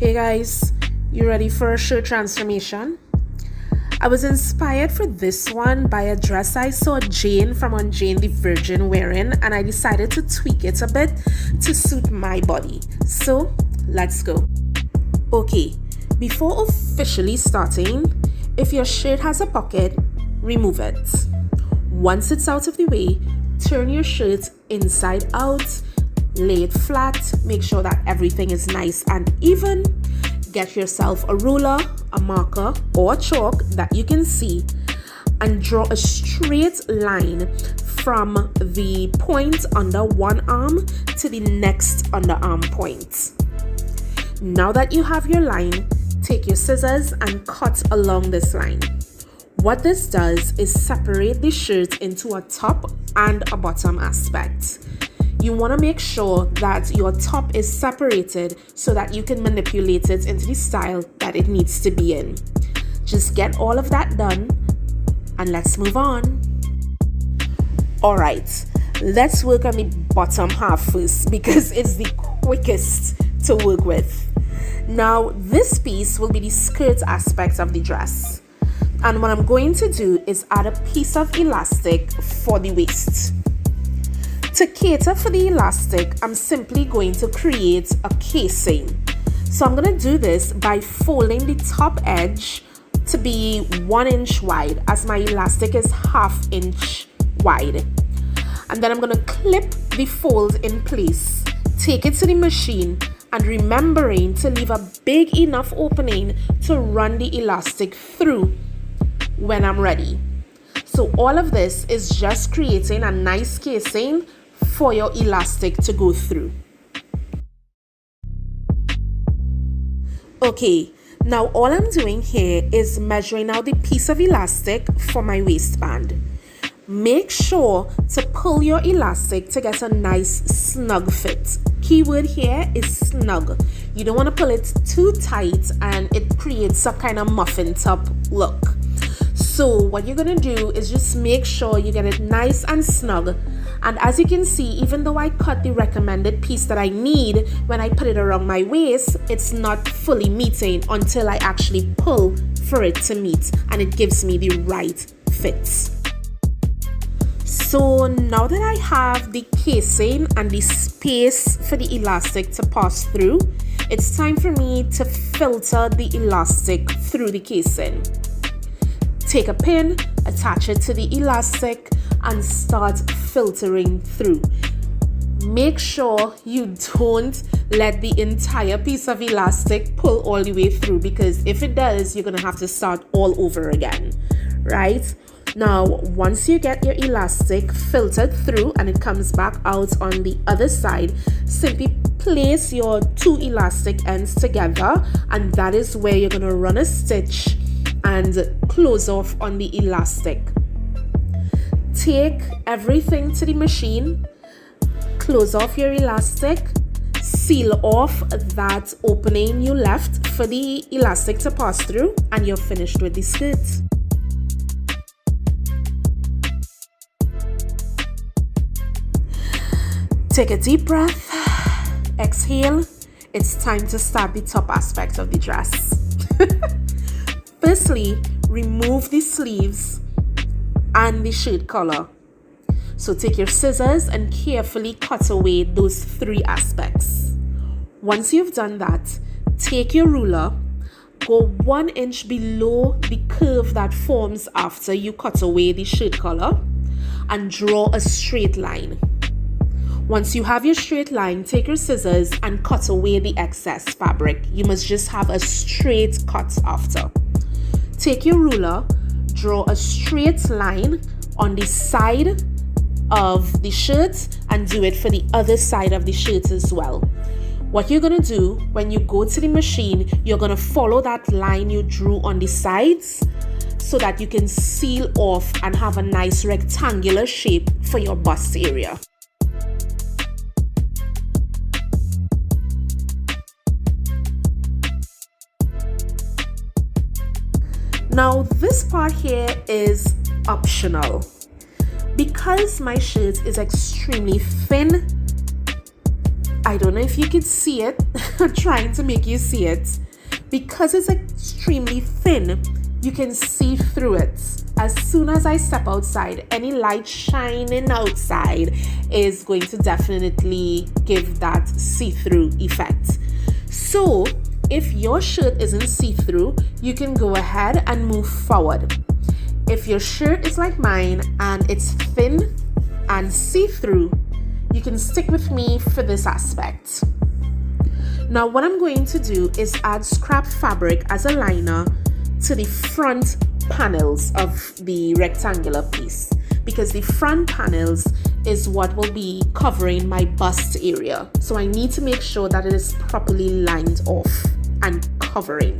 Hey guys, you ready for a shirt transformation? I was inspired for this one by a dress I saw Jane from On Jane the Virgin wearing, and I decided to tweak it a bit to suit my body. So let's go. Okay, before officially starting, if your shirt has a pocket, remove it. Once it's out of the way, turn your shirt inside out, lay it flat, make sure that everything is nice and even. Get yourself a ruler, a marker, or chalk that you can see, and draw a straight line from the point under one arm to the next underarm point. Now that you have your line, take your scissors and cut along this line. What this does is separate the shirt into a top and a bottom aspect. You want to make sure that your top is separated so that you can manipulate it into the style that it needs to be in. Just get all of that done and let's move on. Alright, let's work on the bottom half first because it's the quickest to work with. Now, this piece will be the skirt aspect of the dress. And what I'm going to do is add a piece of elastic for the waist. To cater for the elastic, I'm simply going to create a casing. So I'm going to do this by folding the top edge to be 1 inch wide, as my elastic is 1/2 inch wide. And then I'm going to clip the fold in place, take it to the machine, and remembering to leave a big enough opening to run the elastic through when I'm ready. So all of this is just creating a nice casing for your elastic to go through. Okay, now all I'm doing here is measuring out the piece of elastic for my waistband. Make sure to pull your elastic to get a nice snug fit. Keyword here is snug. You don't want to pull it too tight and it creates a kind of muffin top look. So what you're going to do is just make sure you get it nice and snug. And as you can see, even though I cut the recommended piece that I need, when I put it around my waist, it's not fully meeting until I actually pull for it to meet and it gives me the right fit. So now that I have the casing and the space for the elastic to pass through, it's time for me to filter the elastic through the casing. Take a pin, attach it to the elastic, and start filtering through. Make sure you don't let the entire piece of elastic pull all the way through, because if it does, you're gonna have to start all over again, right? Now, once you get your elastic filtered through and it comes back out on the other side, simply place your two elastic ends together, and that is where you're gonna run a stitch and close off on the elastic. Take everything to the machine, close off your elastic, seal off that opening you left for the elastic to pass through, and you're finished with the skirt. Take a deep breath, exhale. It's time to start the top aspect of the dress. Firstly, remove the sleeves and the shirt collar. So take your scissors and carefully cut away those 3 aspects. Once you've done that, take your ruler, go 1 inch below the curve that forms after you cut away the shirt collar, and draw a straight line. Once you have your straight line, take your scissors and cut away the excess fabric. You must just have a straight cut after. Take your ruler, draw a straight line on the side of the shirt and do it for the other side of the shirt as well. What you're going to do when you go to the machine, you're going to follow that line you drew on the sides so that you can seal off and have a nice rectangular shape for your bust area. Now, this part here is optional. Because my shirt is extremely thin, I don't know if you could see it. I'm trying to make you see it. Because it's extremely thin, you can see through it. As soon as I step outside, any light shining outside is going to definitely give that see-through effect. So if your shirt isn't see-through, you can go ahead and move forward. If your shirt is like mine and it's thin and see-through, you can stick with me for this aspect. Now what I'm going to do is add scrap fabric as a liner to the front panels of the rectangular piece, because the front panels is what will be covering my bust area. So I need to make sure that it is properly lined off and covering.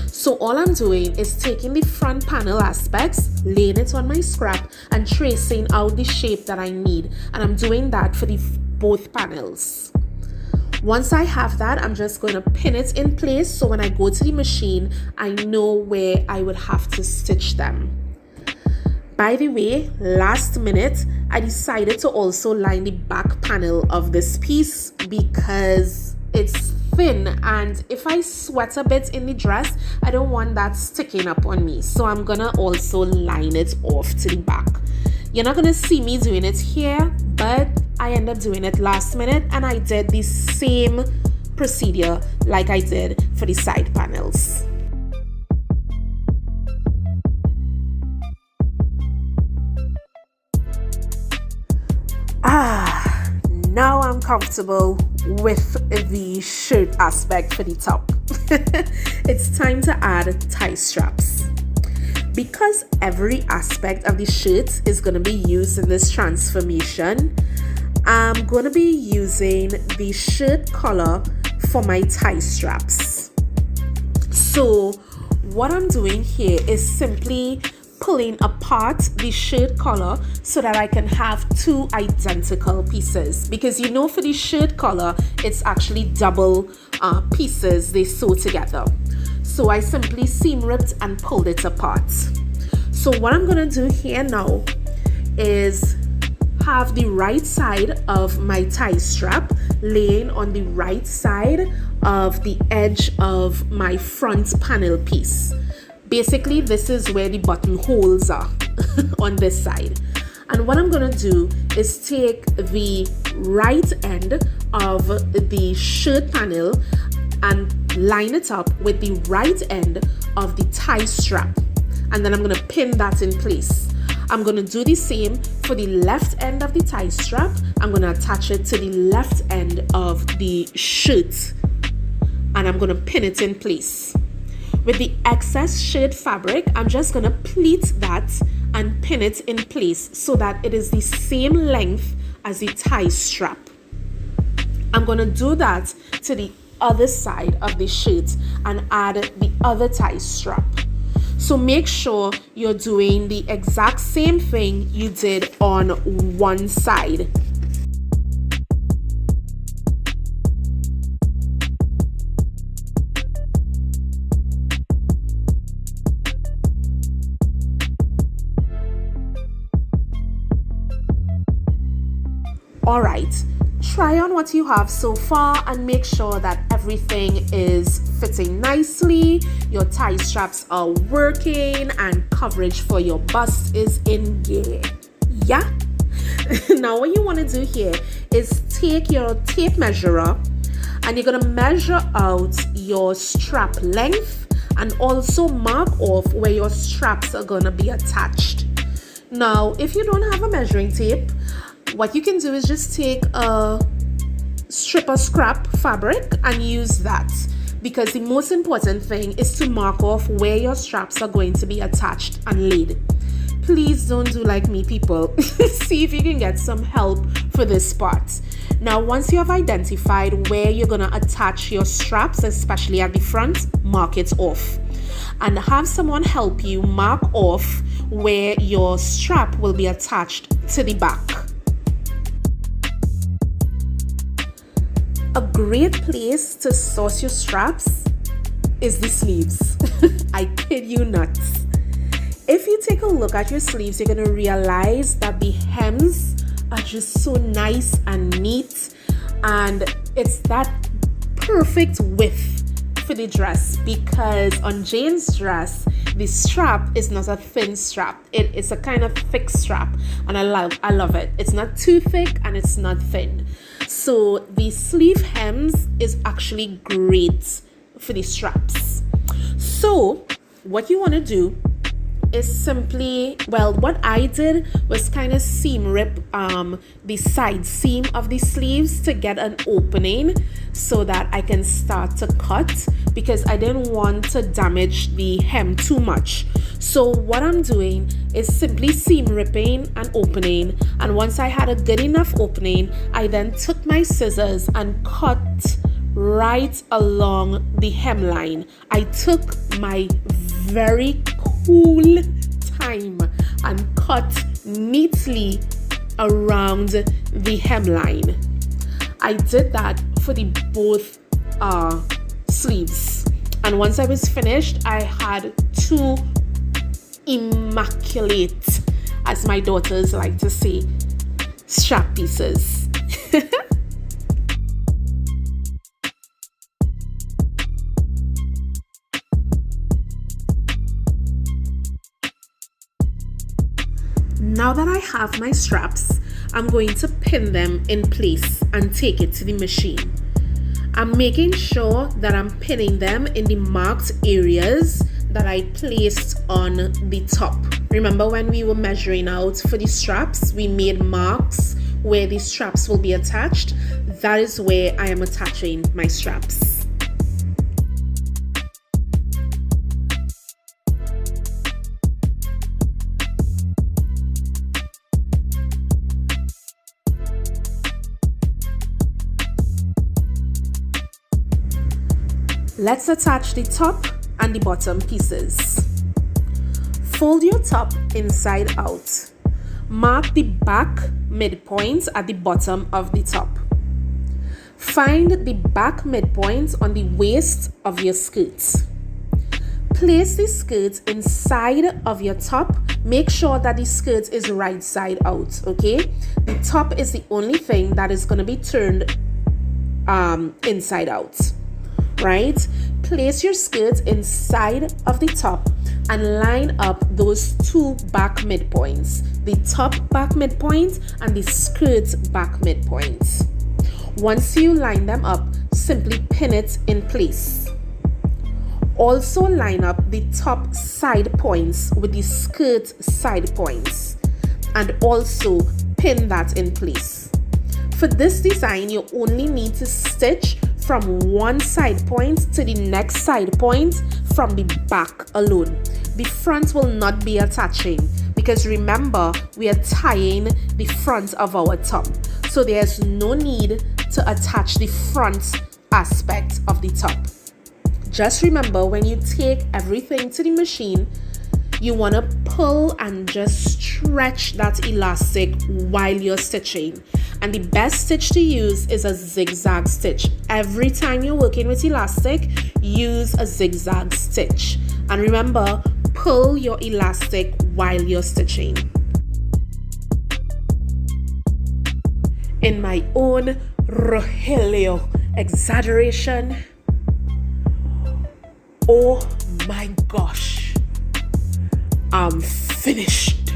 So all I'm doing is taking the front panel aspects, laying it on my scrap and tracing out the shape that I need. And I'm doing that for the both panels. Once I have that, I'm just going to pin it in place so when I go to the machine, I know where I would have to stitch them. By the way, last minute, I decided to also line the back panel of this piece because it's thin, and if I sweat a bit in the dress, I don't want that sticking up on me. So I'm gonna also line it off to the back. You're not gonna see me doing it here, but I end up doing it last minute, and I did the same procedure like I did for the side panels. Now I'm comfortable with the shirt aspect for the top. It's time to add tie straps. Because every aspect of the shirt is going to be used in this transformation, I'm going to be using the shirt collar for my tie straps. So what I'm doing here is simply pulling apart the shirt collar so that I can have two identical pieces, because you know for the shirt collar it's actually double pieces they sew together. So I simply seam ripped and pulled it apart. So what I'm going to do here now is have the right side of my tie strap laying on the right side of the edge of my front panel piece. Basically, this is where the buttonholes are on this side. And what I'm going to do is take the right end of the shirt panel and line it up with the right end of the tie strap. And then I'm going to pin that in place. I'm going to do the same for the left end of the tie strap. I'm going to attach it to the left end of the shirt. And I'm going to pin it in place. With the excess shirt fabric, I'm just going to pleat that and pin it in place so that it is the same length as the tie strap. I'm going to do that to the other side of the shirt and add the other tie strap. So make sure you're doing the exact same thing you did on one side. Alright, try on what you have so far and make sure that everything is fitting nicely, your tie straps are working, and coverage for your bust is in gear. Yeah? Now what you want to do here is take your tape measurer and you're going to measure out your strap length and also mark off where your straps are going to be attached. Now, if you don't have a measuring tape, what you can do is just take a strip of scrap fabric and use that, because the most important thing is to mark off where your straps are going to be attached and laid. Please don't do like me, people. See if you can get some help for this part. Now, once you have identified where you're going to attach your straps, especially at the front, mark it off. And have someone help you mark off where your strap will be attached to the back. A great place to source your straps is the sleeves. I kid you not. If you take a look at your sleeves, you're going to realize that the hems are just so nice and neat. and it's that perfect width for the dress, because on Jane's dress the strap is not a thin strap, it's a kind of thick strap, and I love it. It's not too thick and it's not thin, so the sleeve hems is actually great for the straps. So what you want to do is simply, well, what I did was kind of seam rip the side seam of the sleeves to get an opening so that I can start to cut, because I didn't want to damage the hem too much. So what I'm doing is simply seam ripping an opening, and once I had a good enough opening, I then took my scissors and cut right along the hemline. I took my very cool time and cut neatly around the hemline. I did that for the both sleeves, and once I was finished, I had two immaculate, as my daughters like to say, strap pieces. Now that I have my straps, I'm going to pin them in place and take it to the machine. I'm making sure that I'm pinning them in the marked areas that I placed on the top. Remember when we were measuring out for the straps, we made marks where the straps will be attached. That is where I am attaching my straps. Let's attach the top and the bottom pieces. Fold your top inside out. Mark the back midpoint at the bottom of the top. Find the back midpoint on the waist of your skirt. Place the skirt inside of your top. Make sure that the skirt is right side out, okay? The top is the only thing that is going to be turned inside out. Right? Place your skirt inside of the top and line up those two back midpoints, the top back midpoint and the skirt back midpoint. Once you line them up, simply pin it in place. Also line up the top side points with the skirt side points and also pin that in place. For this design, you only need to stitch from one side point to the next side point from the back alone. The front will not be attaching, because remember, we are tying the front of our top, so there's no need to attach the front aspect of the top. Just remember, when you take everything to the machine, you want to pull and just stretch that elastic while you're stitching. And the best stitch to use is a zigzag stitch. Every time you're working with elastic, use a zigzag stitch. And remember, pull your elastic while you're stitching. In my own Rogelio exaggeration, oh my gosh, I'm finished.